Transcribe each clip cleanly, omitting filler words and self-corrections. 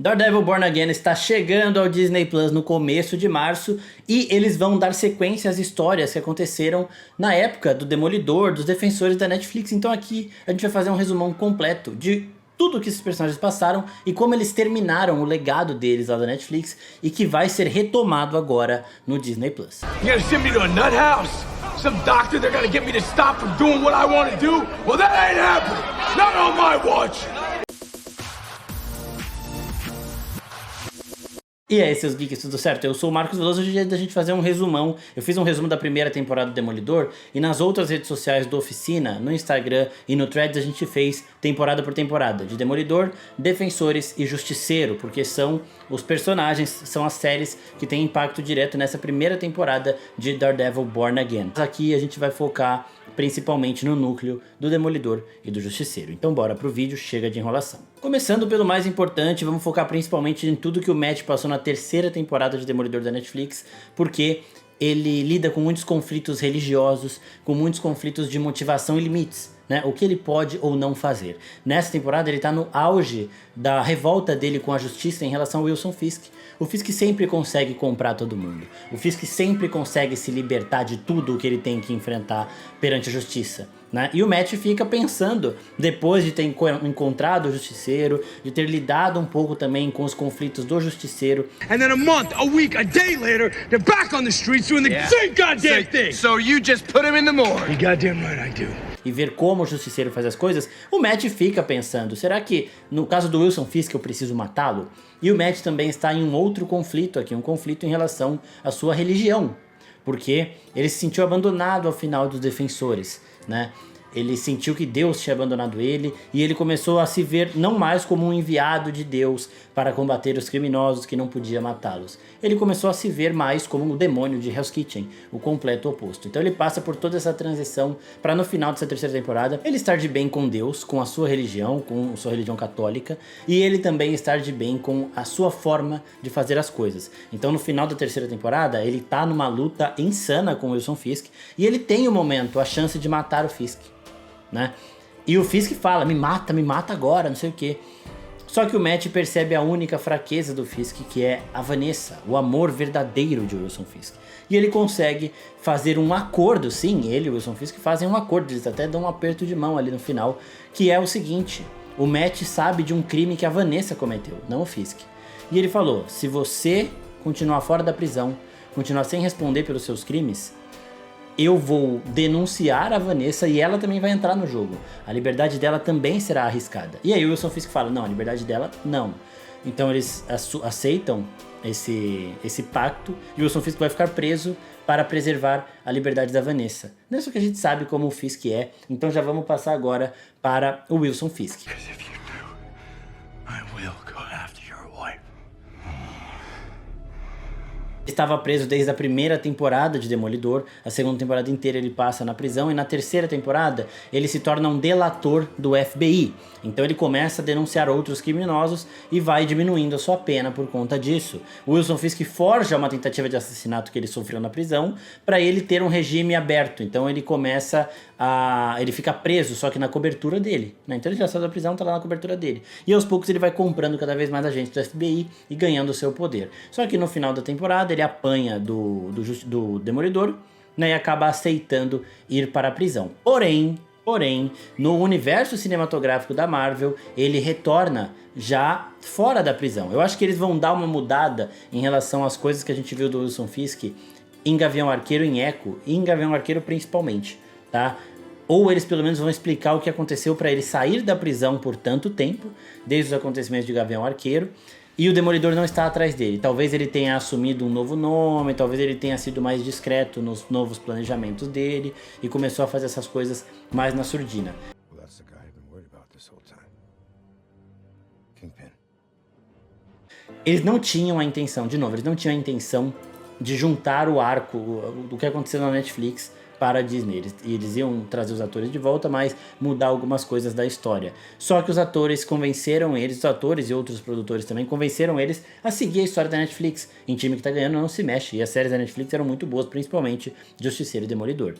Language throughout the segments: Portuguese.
Daredevil Born Again está chegando ao Disney Plus no começo de março e eles vão dar sequência às histórias que aconteceram na época do Demolidor, dos Defensores da Netflix. Então aqui a gente vai fazer um resumão completo de tudo que esses personagens passaram e como eles terminaram o legado deles lá da Netflix e que vai ser retomado agora no Disney Plus. You gonna send me to a nut house? Some doctor they're gonna get me to stop from doing what I want to do? Well, that ain't happening! Not on my watch! E aí, seus geeks, tudo certo? Eu sou o Marcos Veloso, hoje é dia da gente fazer um resumão. Eu fiz um resumo da primeira temporada do Demolidor e nas outras redes sociais do Oficina, no Instagram e no Threads, a gente fez temporada por temporada de Demolidor, Defensores e Justiceiro, porque são os personagens, são as séries que têm impacto direto nessa primeira temporada de Daredevil Born Again. Aqui a gente vai focar principalmente no núcleo do Demolidor e do Justiceiro. Então bora pro vídeo, chega de enrolação. Começando pelo mais importante, vamos focar principalmente em tudo que o Matt passou na terceira temporada de Demolidor da Netflix, porque ele lida com muitos conflitos religiosos, com muitos conflitos de motivação e limites, né? O que ele pode ou não fazer. Nessa temporada ele tá no auge da revolta dele com a justiça em relação ao Wilson Fisk. O Fisk sempre consegue comprar todo mundo. O Fisk sempre consegue se libertar de tudo o que ele tem que enfrentar perante a justiça, né? E o Matt fica pensando, depois de ter encontrado o Justiceiro, de ter lidado um pouco também com os conflitos do Justiceiro. And then a month, a week, a day later, they're back on the streets doing the same goddamn thing! So you just put him in the morgue. You goddamn right I do. E ver como o Justiceiro faz as coisas, o Matt fica pensando, será que no caso do Wilson Fisk eu preciso matá-lo? E o Matt também está em um outro conflito aqui, um conflito em relação à sua religião, porque ele se sentiu abandonado ao final dos Defensores, né? Ele sentiu que Deus tinha abandonado ele e ele começou a se ver não mais como um enviado de Deus para combater os criminosos que não podia matá-los. Ele começou a se ver mais como o demônio de Hell's Kitchen, o completo oposto. Então ele passa por toda essa transição para no final dessa terceira temporada ele estar de bem com Deus, com a sua religião católica, e ele também estar de bem com a sua forma de fazer as coisas. Então no final da terceira temporada ele tá numa luta insana com o Wilson Fisk e ele tem o momento, a chance de matar o Fisk, né? E o Fisk fala, me mata agora, não sei o que. Só que o Matt percebe a única fraqueza do Fisk, que é a Vanessa, o amor verdadeiro de Wilson Fisk. E ele consegue fazer um acordo, sim, ele e o Wilson Fisk fazem um acordo, eles até dão um aperto de mão ali no final, que é o seguinte, o Matt sabe de um crime que a Vanessa cometeu, não o Fisk. E ele falou, se você continuar fora da prisão, continuar sem responder pelos seus crimes, eu vou denunciar a Vanessa e ela também vai entrar no jogo. A liberdade dela também será arriscada. E aí o Wilson Fisk fala, não, a liberdade dela não. Então eles aceitam esse pacto e o Wilson Fisk vai ficar preso para preservar a liberdade da Vanessa. Não é isso que a gente sabe como o Fisk é, então já vamos passar agora para o Wilson Fisk. Estava preso desde a primeira temporada de Demolidor, a segunda temporada inteira ele passa na prisão e na terceira temporada ele se torna um delator do FBI. Então ele começa a denunciar outros criminosos e vai diminuindo a sua pena por conta disso. O Wilson Fisk forja uma tentativa de assassinato que ele sofreu na prisão para ele ter um regime aberto. Então ele ele fica preso, só que na cobertura dele, né? Então ele já saiu da prisão, tá lá na cobertura dele. E aos poucos ele vai comprando cada vez mais agentes do FBI e ganhando o seu poder. Só que no final da temporada ele apanha do Demolidor, né, e acaba aceitando ir para a prisão. Porém, no universo cinematográfico da Marvel, ele retorna já fora da prisão. Eu acho que eles vão dar uma mudada em relação às coisas que a gente viu do Wilson Fisk em Gavião Arqueiro, em Echo, e em Gavião Arqueiro principalmente, tá? Ou eles pelo menos vão explicar o que aconteceu para ele sair da prisão por tanto tempo, desde os acontecimentos de Gavião Arqueiro, e o Demolidor não está atrás dele. Talvez ele tenha assumido um novo nome, talvez ele tenha sido mais discreto nos novos planejamentos dele e começou a fazer essas coisas mais na surdina. Eles não tinham a intenção, de novo, eles não tinham a intenção de juntar o arco do que aconteceu na Netflix para a Disney. Eles iam trazer os atores de volta, mas mudar algumas coisas da história. Só que os atores convenceram eles, os atores e outros produtores também convenceram eles a seguir a história da Netflix. Em time que tá ganhando não se mexe, e as séries da Netflix eram muito boas, principalmente Justiceiro e Demolidor.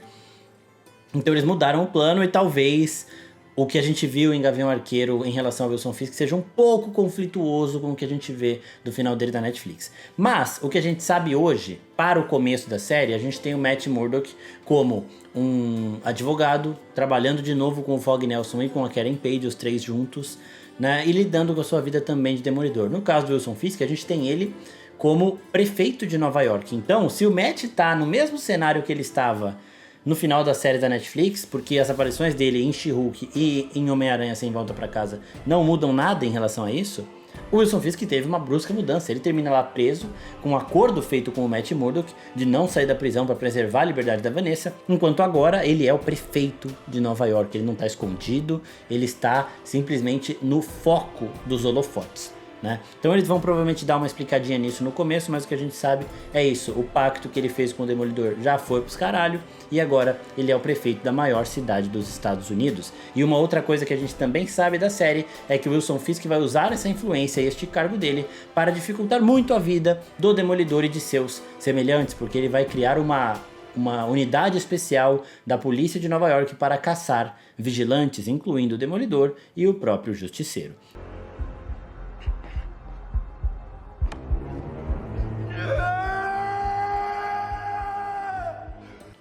Então eles mudaram o plano e talvez o que a gente viu em Gavião Arqueiro em relação ao Wilson Fisk seja um pouco conflituoso com o que a gente vê do final dele da Netflix. Mas o que a gente sabe hoje, para o começo da série, a gente tem o Matt Murdock como um advogado, trabalhando de novo com o Fogg Nelson e com a Karen Page, os três juntos, né, e lidando com a sua vida também de Demolidor. No caso do Wilson Fisk, a gente tem ele como prefeito de Nova York. Então, se o Matt tá no mesmo cenário que ele estava no final da série da Netflix, porque as aparições dele em She-Hulk e em Homem-Aranha Sem Volta Pra Casa não mudam nada em relação a isso, o Wilson Fisk teve uma brusca mudança. Ele termina lá preso, com um acordo feito com o Matt Murdock de não sair da prisão para preservar a liberdade da Vanessa, enquanto agora ele é o prefeito de Nova York. Ele não está escondido, ele está simplesmente no foco dos holofotes, né? Então eles vão provavelmente dar uma explicadinha nisso no começo, mas o que a gente sabe é isso: o pacto que ele fez com o Demolidor já foi pros caralho, e agora ele é o prefeito da maior cidade dos Estados Unidos. E uma outra coisa que a gente também sabe da série é que o Wilson Fisk vai usar essa influência e este cargo dele para dificultar muito a vida do Demolidor e de seus semelhantes, porque ele vai criar uma unidade especial da polícia de Nova York para caçar vigilantes, incluindo o Demolidor e o próprio Justiceiro.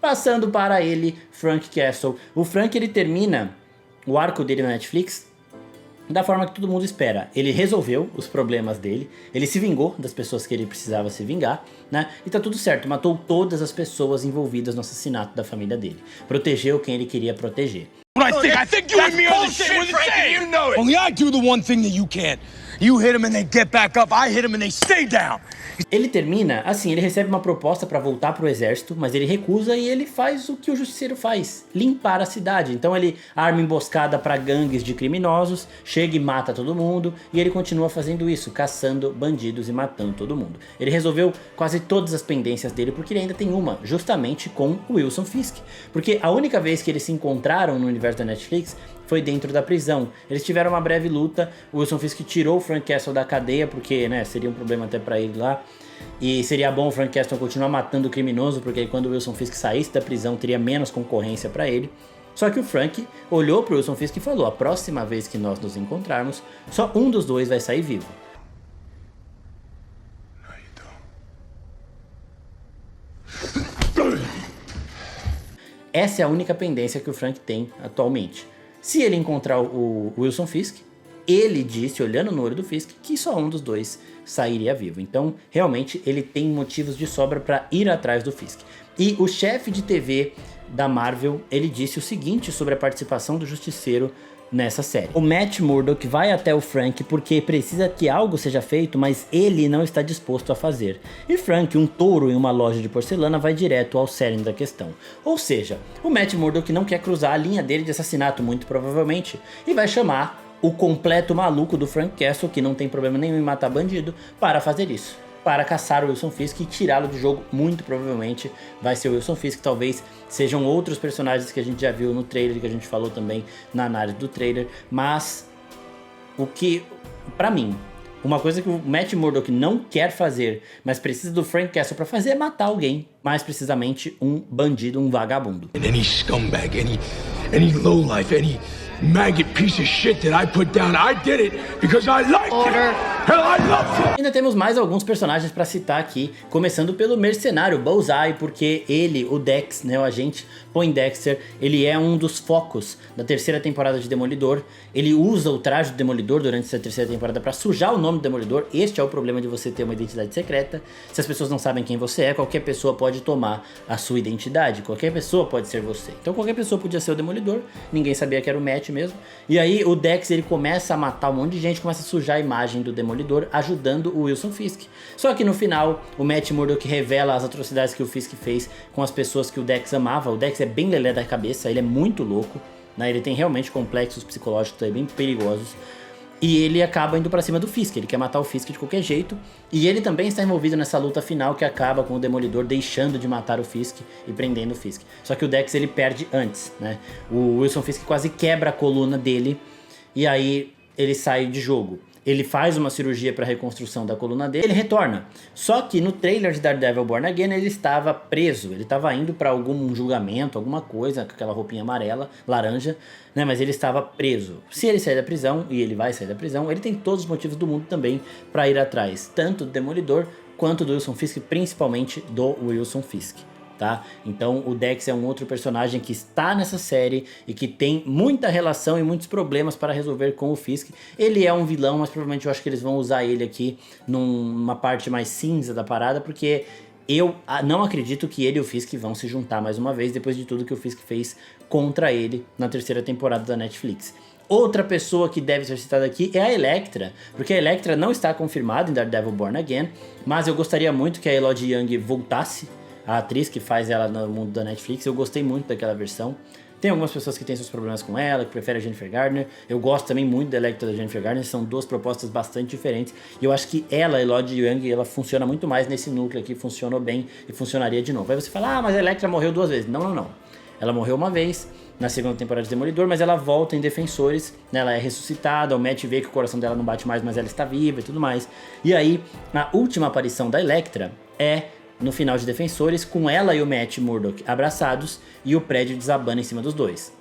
Passando para ele, Frank Castle. O Frank, ele termina o arco dele na Netflix da forma que todo mundo espera. Ele resolveu os problemas dele, ele se vingou das pessoas que ele precisava se vingar, né? E tá tudo certo, matou todas as pessoas envolvidas no assassinato da família dele. Protegeu quem ele queria proteger. I think you and me are the same. You know it. Only I do the one thing that you can't. You hit him and they get back up. I hit him and they stay down. Ele termina, assim, ele recebe uma proposta pra voltar pro exército, mas ele recusa e ele faz o que o Justiceiro faz: limpar a cidade. Então ele arma emboscada pra gangues de criminosos, chega e mata todo mundo, e ele continua fazendo isso, caçando bandidos e matando todo mundo. Ele resolveu quase todas as pendências dele, porque ele ainda tem uma, justamente com o Wilson Fisk. Porque a única vez que eles se encontraram no universo da Netflix foi dentro da prisão. Eles tiveram uma breve luta, o Wilson Fisk tirou o Frank Castle da cadeia, porque, né, seria um problema até pra ele lá. E seria bom o Frank Castle continuar matando o criminoso, porque aí quando o Wilson Fisk saísse da prisão teria menos concorrência pra ele. Só que o Frank olhou pro Wilson Fisk e falou: a próxima vez que nós nos encontrarmos, só um dos dois vai sair vivo. Essa é a única pendência que o Frank tem atualmente. Se ele encontrar o Wilson Fisk, ele disse, olhando no olho do Fisk, que só um dos dois sairia vivo. Então, realmente, ele tem motivos de sobra para ir atrás do Fisk. E o chefe de TV da Marvel, ele disse o seguinte sobre a participação do Justiceiro nessa série: o Matt Murdock vai até o Frank porque precisa que algo seja feito, mas ele não está disposto a fazer. E Frank, um touro em uma loja de porcelana, vai direto ao cerne da questão. Ou seja, o Matt Murdock não quer cruzar a linha dele de assassinato, muito provavelmente, e vai chamar o completo maluco do Frank Castle, que não tem problema nenhum em matar bandido, para fazer isso, para caçar o Wilson Fisk e tirá-lo do jogo. Muito provavelmente vai ser o Wilson Fisk, talvez sejam outros personagens que a gente já viu no trailer, que a gente falou também na análise do trailer, mas o que, pra mim, uma coisa que o Matt Murdock não quer fazer, mas precisa do Frank Castle pra fazer, é matar alguém, mais precisamente um bandido, um vagabundo. Any scumbag, any lowlife, any maggot piece of shit that I put down, I did it because I liked it. Hell, I loved it. Ainda temos mais alguns personagens pra citar aqui, começando pelo mercenário Bullseye, porque ele, o Dex, né, o agente Poindexter, ele é um dos focos da terceira temporada de Demolidor. Ele usa o traje do Demolidor durante essa terceira temporada pra sujar o nome do Demolidor. Este é o problema de você ter uma identidade secreta. Se as pessoas não sabem quem você é, qualquer pessoa pode tomar a sua identidade, qualquer pessoa pode ser você. Então qualquer pessoa podia ser o Demolidor, ninguém sabia que era o Matt mesmo. E aí o Dex, ele começa a matar um monte de gente, começa a sujar a imagem do Demolidor, ajudando o Wilson Fisk. Só que no final, o Matt Murdock revela as atrocidades que o Fisk fez com as pessoas que o Dex amava. O Dex é bem lelé da cabeça, ele é muito louco, né? Ele tem realmente complexos psicológicos também bem perigosos. E ele acaba indo pra cima do Fisk, ele quer matar o Fisk de qualquer jeito. E ele também está envolvido nessa luta final que acaba com o Demolidor deixando de matar o Fisk e prendendo o Fisk. Só que o Dex, ele perde antes, né? O Wilson Fisk quase quebra a coluna dele e aí ele sai de jogo. ele faz uma cirurgia para reconstrução da coluna dele, ele retorna. Só que no trailer de Daredevil Born Again ele estava preso, ele estava indo para algum julgamento, alguma coisa, com aquela roupinha amarela, laranja, né? Mas ele estava preso. Se ele sair da prisão, e ele vai sair da prisão, ele tem todos os motivos do mundo também para ir atrás, tanto do Demolidor quanto do Wilson Fisk, principalmente do Wilson Fisk. Tá? Então o Dex é um outro personagem que está nessa série e que tem muita relação e muitos problemas para resolver com o Fisk. Ele é um vilão, mas provavelmente eu acho que eles vão usar ele aqui numa parte mais cinza da parada, porque eu não acredito que ele e o Fisk vão se juntar mais uma vez, depois de tudo que o Fisk fez contra ele na 3ª temporada da Netflix. Outra pessoa que deve ser citada aqui é a Elektra, porque a Elektra não está confirmada em Daredevil Born Again, mas eu gostaria muito que a Elodie Yung voltasse, a atriz que faz ela no mundo da Netflix. Eu gostei muito daquela versão. Tem algumas pessoas que têm seus problemas com ela, que preferem a Jennifer Garner. Eu gosto também muito da Elektra da Jennifer Garner, são duas propostas bastante diferentes. E eu acho que ela, a Elodie Yung, ela funciona muito mais nesse núcleo aqui, funcionou bem e funcionaria de novo. Aí você fala, mas a Elektra morreu 2 vezes. Não. Ela morreu uma vez na 2ª temporada de Demolidor, mas ela volta em Defensores, né? Ela é ressuscitada, o Matt vê que o coração dela não bate mais, mas ela está viva e tudo mais. E aí, a última aparição da Elektra é no final de Defensores, com ela e o Matt Murdock abraçados e o prédio desabando em cima dos dois.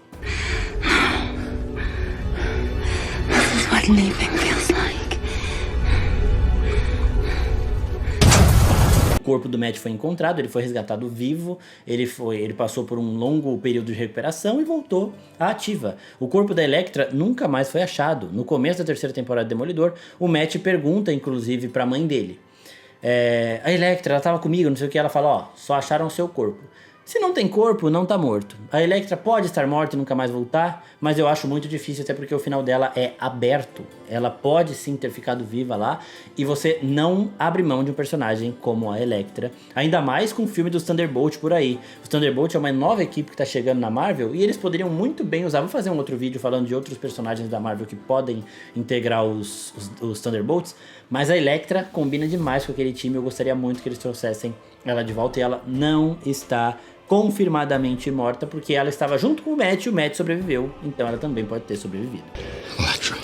This is what leaving feels like. O corpo do Matt foi encontrado, ele foi resgatado vivo, ele passou por um longo período de recuperação e voltou à ativa. O corpo da Elektra nunca mais foi achado. No começo da 3ª temporada de Demolidor, o Matt pergunta, inclusive, pra mãe dele. A Elektra, ela tava comigo, não sei o que, ela fala, só acharam o seu corpo. Se não tem corpo, não tá morto. A Elektra pode estar morta e nunca mais voltar, mas eu acho muito difícil, até porque o final dela é aberto. Ela pode sim ter ficado viva lá, e você não abre mão de um personagem como a Elektra, ainda mais com o filme dos Thunderbolt por aí. Os Thunderbolt é uma nova equipe que tá chegando na Marvel, e eles poderiam muito bem usar, vou fazer um outro vídeo falando de outros personagens da Marvel que podem integrar os Thunderbolts, mas a Elektra combina demais com aquele time, eu gostaria muito que eles trouxessem ela de volta, e ela não está confirmadamente morta, porque ela estava junto com o Matt e o Matt sobreviveu, então ela também pode ter sobrevivido. Elektra.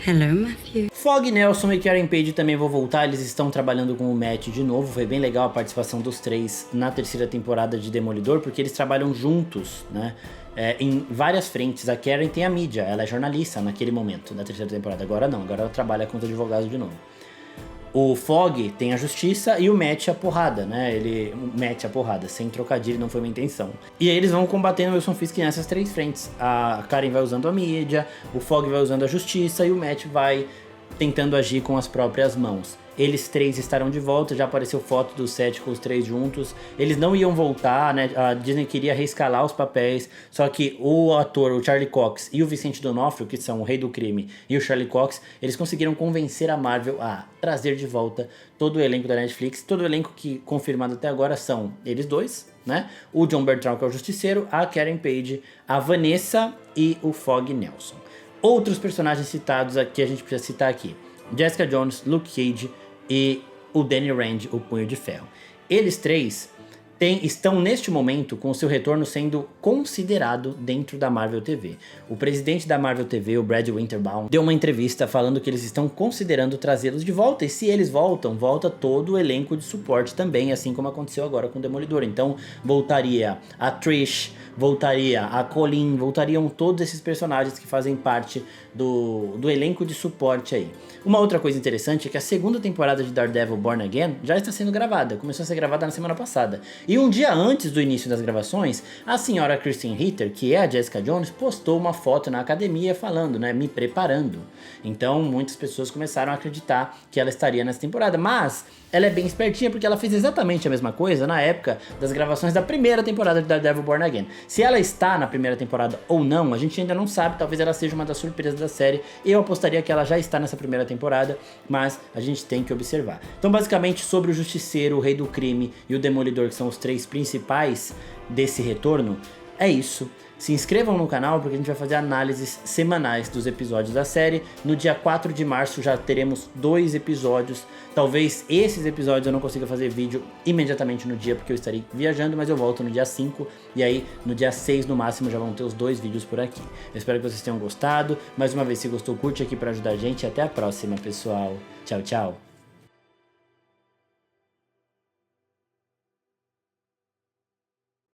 Hello, Matthew. Fogg Nelson e Karen Page também vão voltar, eles estão trabalhando com o Matt de novo, foi bem legal a participação dos três na 3ª temporada de Demolidor, porque eles trabalham juntos, né? Em várias frentes. A Karen tem a mídia, ela é jornalista naquele momento, na 3ª temporada, agora não, agora ela trabalha com os advogados de novo. O Fogg tem a justiça e o Matt a porrada, né? O Matt a porrada, sem trocadilho, não foi uma intenção. E aí eles vão combatendo o Wilson Fisk nessas 3 frentes. A Karen vai usando a mídia, o Fogg vai usando a justiça e o Matt vai tentando agir com as próprias mãos. Eles 3 estarão de volta, já apareceu foto do set com os 3 juntos. Eles não iam voltar, né? A Disney queria reescalar os papéis, só que o ator, o Charlie Cox e o Vicente D'Onofrio, que são o Rei do Crime e o Charlie Cox, eles conseguiram convencer a Marvel a trazer de volta todo o elenco da Netflix. Todo o elenco que confirmado até agora são eles 2, né? O John Bertrand, que é o Justiceiro, a Karen Page, a Vanessa e o Fogg Nelson. Outros personagens citados aqui, a gente precisa citar aqui: Jessica Jones, Luke Cage e o Danny Rand, o Punho de Ferro. Eles 3 estão neste momento com o seu retorno sendo considerado dentro da Marvel TV. O presidente da Marvel TV, o Brad Winterbaum, deu uma entrevista falando que eles estão considerando trazê-los de volta, e se eles voltam, volta todo o elenco de suporte também, assim como aconteceu agora com o Demolidor. Então voltaria a Trish, voltaria a Colleen, voltariam todos esses personagens que fazem parte do elenco de suporte aí. Uma outra coisa interessante é que a 2ª temporada de Daredevil Born Again já está sendo gravada, começou a ser gravada na semana passada. E um dia antes do início das gravações, a senhora Christine Ritter, que é a Jessica Jones, postou uma foto na academia falando, né, me preparando. Então muitas pessoas começaram a acreditar que ela estaria nessa temporada, mas ela é bem espertinha porque ela fez exatamente a mesma coisa na época das gravações da 1ª temporada de Daredevil Born Again. Se ela está na 1ª temporada ou não, a gente ainda não sabe, talvez ela seja uma das surpresas da série. Eu apostaria que ela já está nessa 1ª temporada, mas a gente tem que observar. Então basicamente sobre o Justiceiro, o Rei do Crime e o Demolidor, que são os 3 principais desse retorno, é isso. Se inscrevam no canal porque a gente vai fazer análises semanais dos episódios da série. No dia 4 de março já teremos 2 episódios. Talvez esses episódios eu não consiga fazer vídeo imediatamente no dia porque eu estarei viajando, mas eu volto no dia 5 e aí no dia 6 no máximo já vão ter os 2 vídeos por aqui. Eu espero que vocês tenham gostado. Mais uma vez, se gostou, curte aqui para ajudar a gente. Até a próxima, pessoal. Tchau, tchau.